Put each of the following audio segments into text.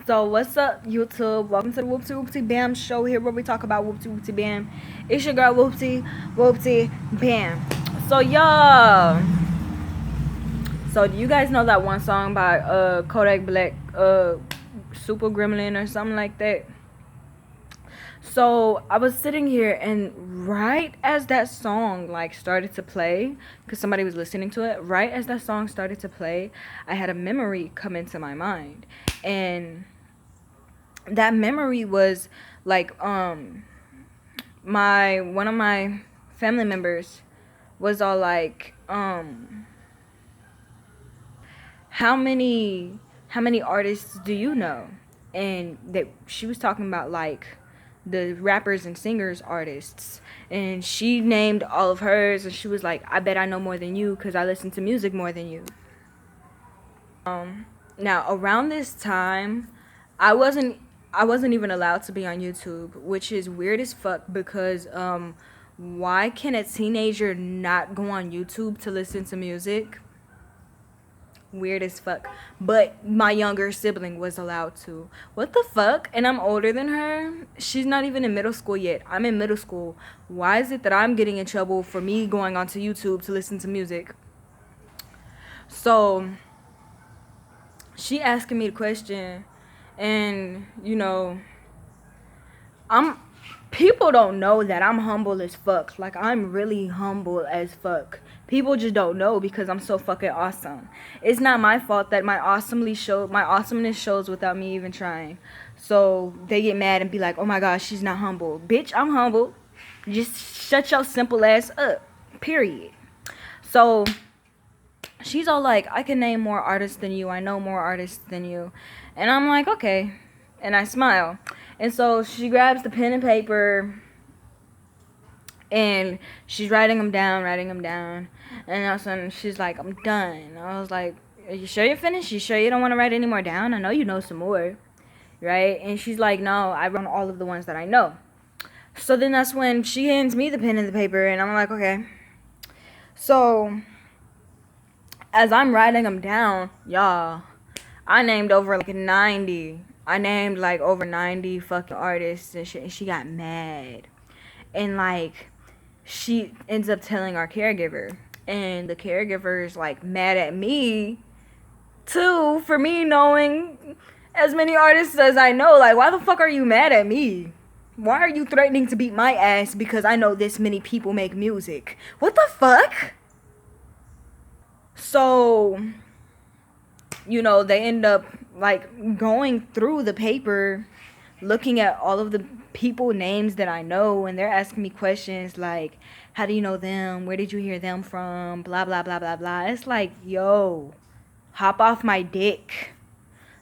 So what's up, YouTube? Welcome to the Whoopsie Whoopsie Bam show here where we talk about Whoopsie Whoopsie Bam. It's your girl Whoopsie Whoopsie Bam. So y'all, so do you guys know that one song by Kodak Black, Super Gremlin or something like that? So I was sitting here and right as that song like started to play, because somebody was listening to it, right as that song started to play, I had a memory come into my mind. And that memory was like my one of my family members was all like how many artists do you know? And that she was talking about like the rappers and singers artists, and she named all of hers, and she was like, I bet I know more than you because I listen to music more than you. Now around this time, I wasn't I wasn't even allowed to be on YouTube, which is weird as fuck because why can a teenager not go on YouTube to listen to music? Weird as fuck. But my younger sibling was allowed to. What the fuck? And I'm older than her. She's not even in middle school yet. I'm in middle school. Why is it that I'm getting in trouble for me going onto YouTube to listen to music? So she asking me the question, and I'm people don't know that I'm humble as fuck. Like, I'm really humble as fuck. People just don't know because I'm so fucking awesome. It's not my fault that my awesomeness shows without me even trying. So they get mad and be like, "Oh my gosh, she's not humble." Bitch, I'm humble. Just shut your simple ass up. Period. So she's all like, I can name more artists than you. I know more artists than you. And I'm like, okay. And I smile. And so she grabs the pen and paper and she's writing them down, writing them down. And all of a sudden she's like, I'm done. I was like, are you sure you're finished? You sure you don't want to write any more down? I know you know some more. Right? And she's like, no, I wrote all of the ones that I know. So then that's when she hands me the pen and the paper. And I'm like, okay. So as I'm writing them down, y'all, I named over like 90. I named like over 90 fucking artists and shit. And she got mad. And like, she ends up telling our caregiver. And the caregiver is like mad at me too for me knowing as many artists as I know. Like, why the fuck are you mad at me? Why are you threatening to beat my ass because I know this many people make music? What the fuck? So, they end up like going through the paper, looking at all of the people names that I know, and they're asking me questions like, how do you know them? Where did you hear them from? Blah, blah, blah, blah, blah. It's like, yo, hop off my dick.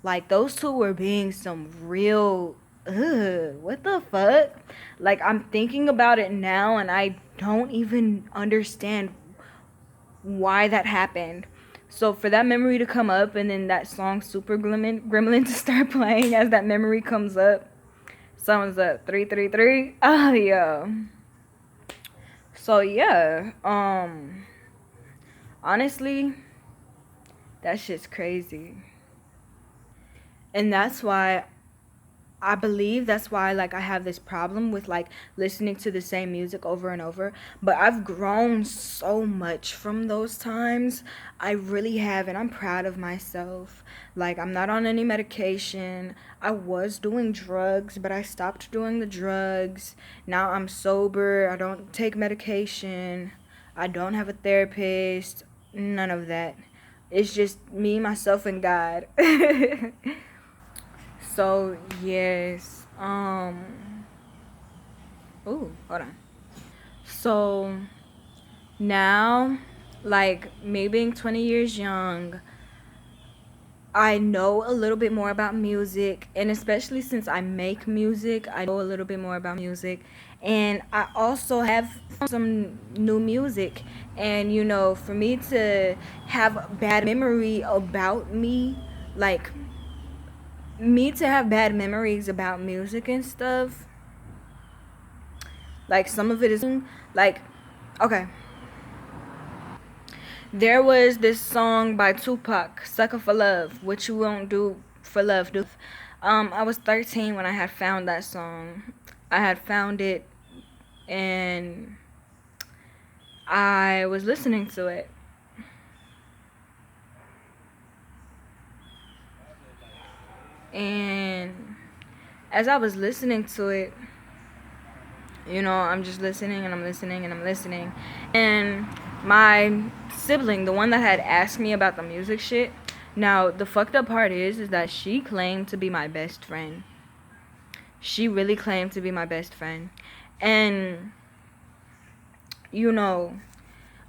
Like, those two were being some real, what the fuck? Like, I'm thinking about it now, and I don't even understand why that happened. So for that memory to come up and then that song Super Gremlin to start playing as that memory comes up. Someone's up 333. Oh yeah. So yeah. Honestly, that shit's crazy. And I believe that's why like I have this problem with like listening to the same music over and over. But I've grown so much from those times. I really have, and I'm proud of myself. Like, I'm not on any medication. I was doing drugs, but I stopped doing the drugs. Now I'm sober. I don't take medication. I don't have a therapist. None of that. It's just me, myself, and God. So yes, ooh, hold on. So now, like me being 20 years young, I know a little bit more about music, and especially since I make music, I know a little bit more about music. And I also have some new music. And for me to have bad memory about like me to have bad memories about music and stuff, like some of it is like, okay, there was this song by Tupac, Sucker for Love, What You Won't Do for Love, do. I was 13 when I had found that song. I had found it and I was listening to it. And as I was listening to it, you know, I'm just listening and I'm listening and I'm listening. And my sibling, the one that had asked me about the music shit, now the fucked up part is that she claimed to be my best friend. She really claimed to be my best friend. And, you know,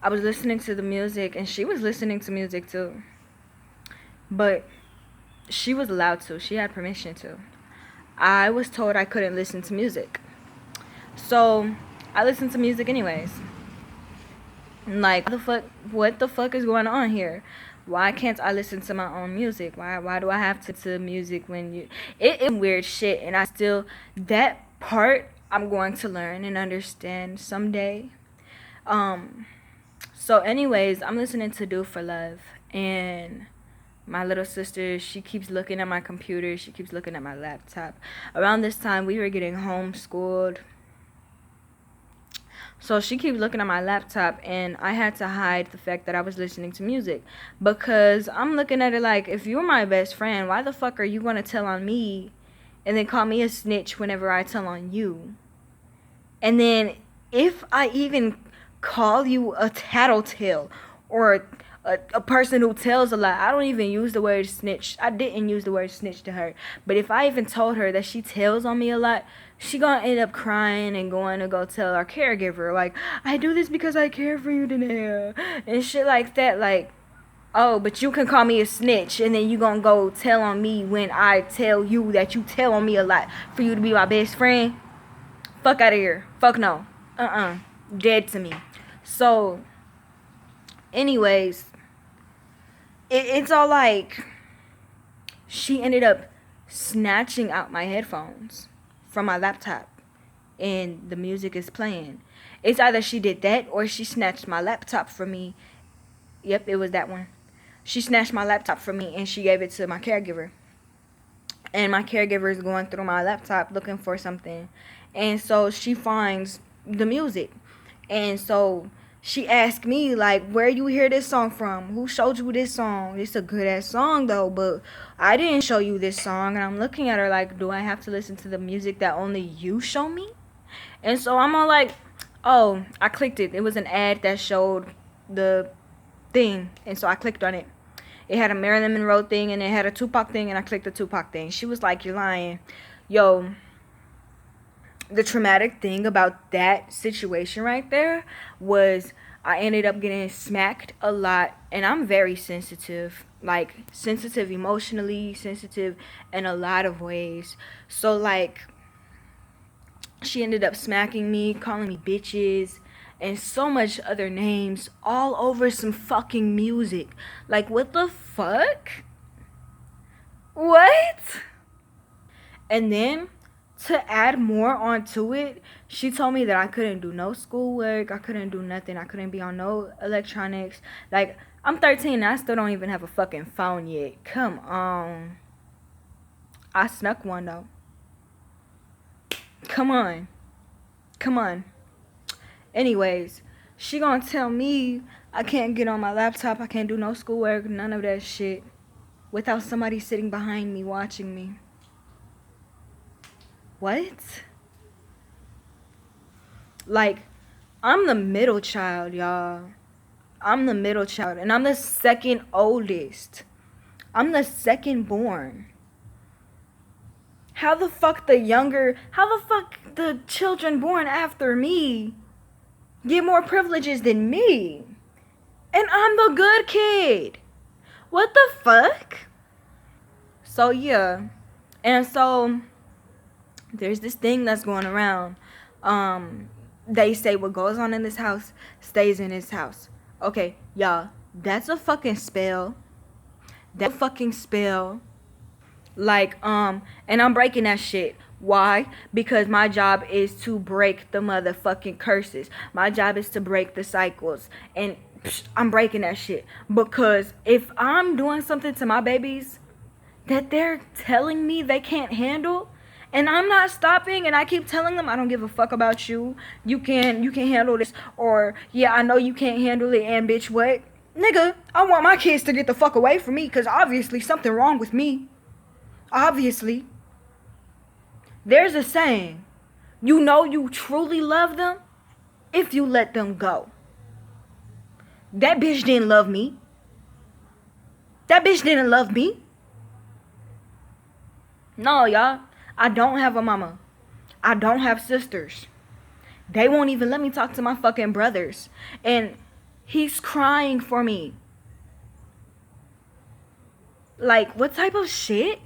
I was listening to the music and she was listening to music too. But she was allowed to. She had permission to. I was told I couldn't listen to music. So, I listened to music anyways. Like, what the fuck is going on here? Why can't I listen to my own music? Why do I have to music when you... It is weird shit, and I still... That part, I'm going to learn and understand someday. So anyways, I'm listening to Do For Love, and my little sister, she keeps looking at my computer, she keeps looking at my laptop. Around this time, we were getting homeschooled. So she keeps looking at my laptop, and I had to hide the fact that I was listening to music. Because I'm looking at it like, if you're my best friend, why the fuck are you going to tell on me and then call me a snitch whenever I tell on you? And then if I even call you a tattletale or a person who tells a lie, I don't even use the word snitch. I didn't use the word snitch to her. But if I even told her that she tells on me a lot, she gonna end up crying and going to go tell our caregiver, like, I do this because I care for you, Danae, and shit like that. Like, oh, but you can call me a snitch, and then you gonna go tell on me when I tell you that you tell on me a lot for you to be my best friend? Fuck out of here. Fuck no. Dead to me. So, anyways, it's all like, she ended up snatching out my headphones from my laptop, and the music is playing. It's either she did that or she snatched my laptop from me. Yep, it was that one. She snatched my laptop from me and she gave it to my caregiver. And my caregiver is going through my laptop looking for something. And so she finds the music. And so she asked me, like, where you hear this song from? Who showed you this song? It's a good-ass song, though, but I didn't show you this song. And I'm looking at her like, do I have to listen to the music that only you show me? And so I'm all like, oh, I clicked it. It was an ad that showed the thing. And so I clicked on it. It had a Marilyn Monroe thing, and it had a Tupac thing, and I clicked the Tupac thing. She was like, you're lying. Yo, the traumatic thing about that situation right there was I ended up getting smacked a lot, and I'm very sensitive, like sensitive emotionally, sensitive in a lot of ways. So like, she ended up smacking me, calling me bitches, and so much other names all over some fucking music. Like, what the fuck? What? And then, to add more onto it, she told me that I couldn't do no schoolwork, I couldn't do nothing, I couldn't be on no electronics. Like, I'm 13 and I still don't even have a fucking phone yet. Come on. I snuck one though. Come on. Come on. Anyways, she gonna tell me I can't get on my laptop, I can't do no schoolwork, none of that shit, without somebody sitting behind me watching me. What? Like, I'm the middle child, y'all. I'm the middle child, and I'm the second oldest. I'm the second born. How the fuck the children born after me get more privileges than me? And I'm the good kid. What the fuck? So, yeah. And so, there's this thing that's going around. They say what goes on in this house stays in this house. Okay, y'all, that's a fucking spell. That's a fucking spell. Like, and I'm breaking that shit. Why? Because my job is to break the motherfucking curses. My job is to break the cycles. And I'm breaking that shit. Because if I'm doing something to my babies, that they're telling me they can't handle, and I'm not stopping, and I keep telling them I don't give a fuck about you. You can handle this, or yeah, I know you can't handle it, and bitch, what? Nigga, I want my kids to get the fuck away from me, because obviously something wrong with me. Obviously. There's a saying, you know you truly love them if you let them go. That bitch didn't love me. That bitch didn't love me. No, y'all. I don't have a mama. I don't have sisters. They won't even let me talk to my fucking brothers. And he's crying for me. Like, what type of shit?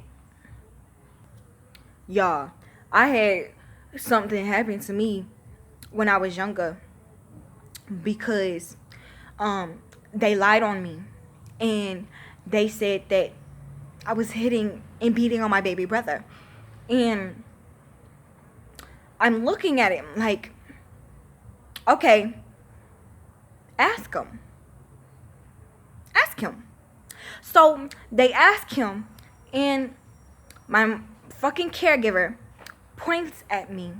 Y'all, I had something happen to me when I was younger. Because they lied on me. And they said that I was hitting and beating on my baby brother. And I'm looking at him like, okay, ask him. Ask him. So they ask him, and my fucking caregiver points at me.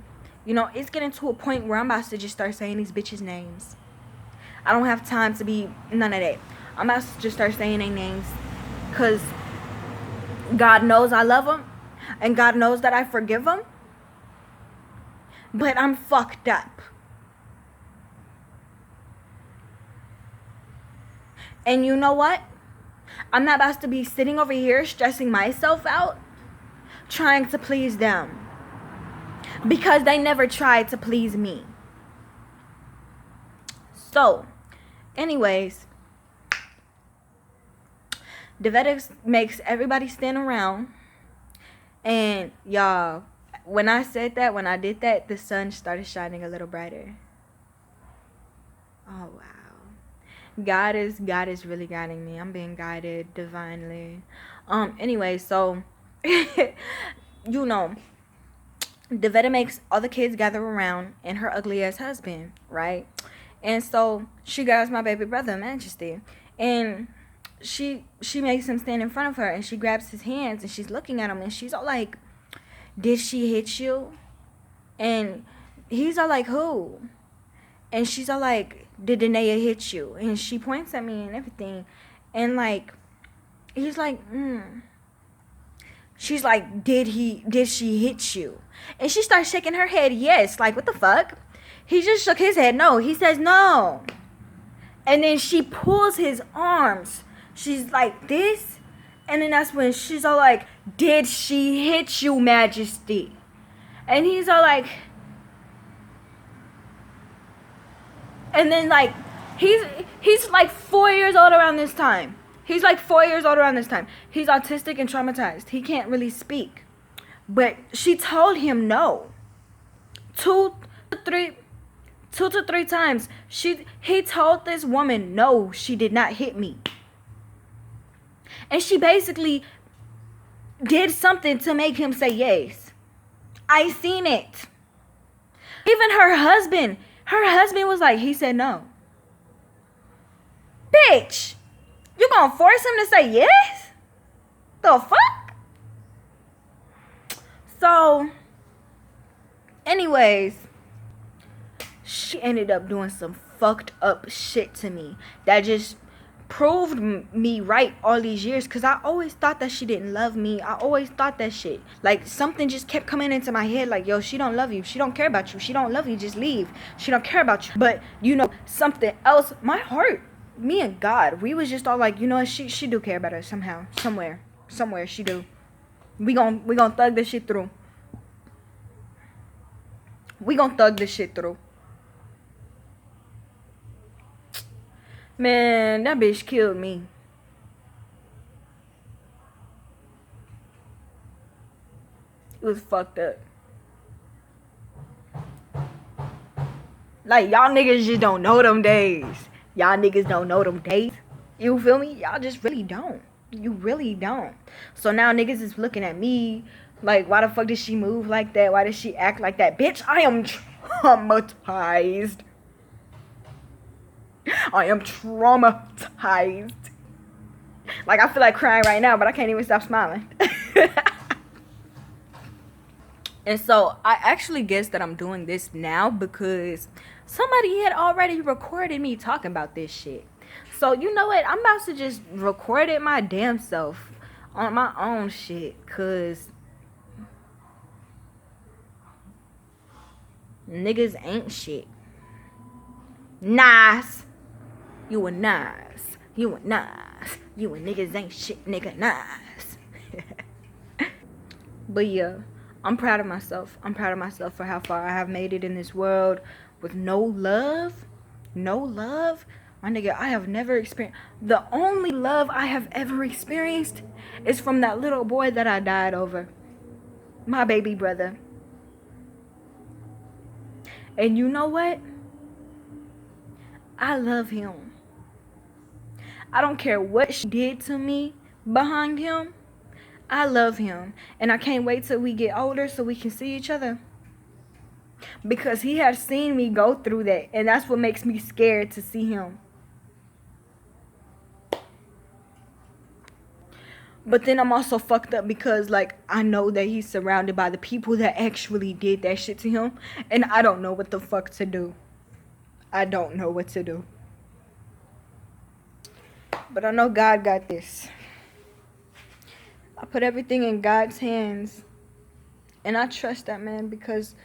You know, it's getting to a point where I'm about to just start saying these bitches' names. I don't have time to be none of that. I'm about to just start saying their names, because God knows I love them. And God knows that I forgive them. But I'm fucked up. And you know what? I'm not about to be sitting over here stressing myself out trying to please them. Because they never tried to please me. So, anyways, the veda makes everybody stand around. And y'all, when I said that, when I did that, the sun started shining a little brighter. Oh wow. God is really guiding me. I'm being guided divinely. Anyway, so you know, the veda makes all the kids gather around and her ugly ass husband, right? And so she grabs my baby brother, Majesty, and she makes him stand in front of her, and she grabs his hands, and she's looking at him, and she's all like, did she hit you? And he's all like, who? And she's all like, did Danae hit you? And she points at me and everything, and like, he's like, She's like, did she hit you? And she starts shaking her head, yes. Like, what the fuck? He just shook his head, no. He says, no. And then she pulls his arms. She's like this, and then that's when she's all like, did she hit you, Majesty? And he's all like, and then like, he's like 4 years old around this time. He's like 4 years old around this time. He's autistic and traumatized. He can't really speak. But she told him no. Two to three times. He told this woman, no, she did not hit me. And she basically did something to make him say yes. I seen it. Even her husband was like, he said no. Bitch, you gonna force him to say yes? The fuck? So, anyways, she ended up doing some fucked up shit to me that just proved me right all these years, because I always thought that she didn't love me. I always thought that shit. Like, something just kept coming into my head like, yo, she don't love you, she don't care about you, she don't love you, just leave, she don't care about you. But you know, something else, my heart, me and God, we was just all like, you know what, she do care about us somehow, somewhere she do. We gon' thug this shit through. We gon' thug this shit through. Man, that bitch killed me. It was fucked up. Like, y'all niggas just don't know them days. Y'all niggas don't know them days. You feel me? Y'all just really don't. You really don't. So now niggas is looking at me like, why the fuck did she move like that? Why did she act like that? Bitch, I am traumatized. I am traumatized. Like, I feel like crying right now, but I can't even stop smiling. And so I actually guess that I'm doing this now because somebody had already recorded me talking about this shit. So you know what? I'm about to just record it my damn self on my own shit, cause niggas ain't shit. Nice. You a nice. You a nice. You a niggas ain't shit, nigga nice. But yeah, I'm proud of myself. I'm proud of myself for how far I have made it in this world with no love. No love. My nigga, I have never experienced. The only love I have ever experienced is from that little boy that I died over. My baby brother. And you know what? I love him. I don't care what she did to me behind him. I love him. And I can't wait till we get older so we can see each other. Because he has seen me go through that. And that's what makes me scared to see him. But then I'm also fucked up because, like, I know that he's surrounded by the people that actually did that shit to him. And I don't know what the fuck to do. I don't know what to do. But I know God got this. I put everything in God's hands. And I trust that man because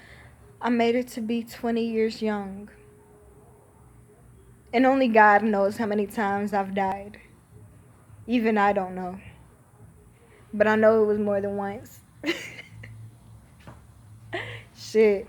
I made it to be 20 years young. And only God knows how many times I've died. Even I don't know. But I know it was more than once. Shit.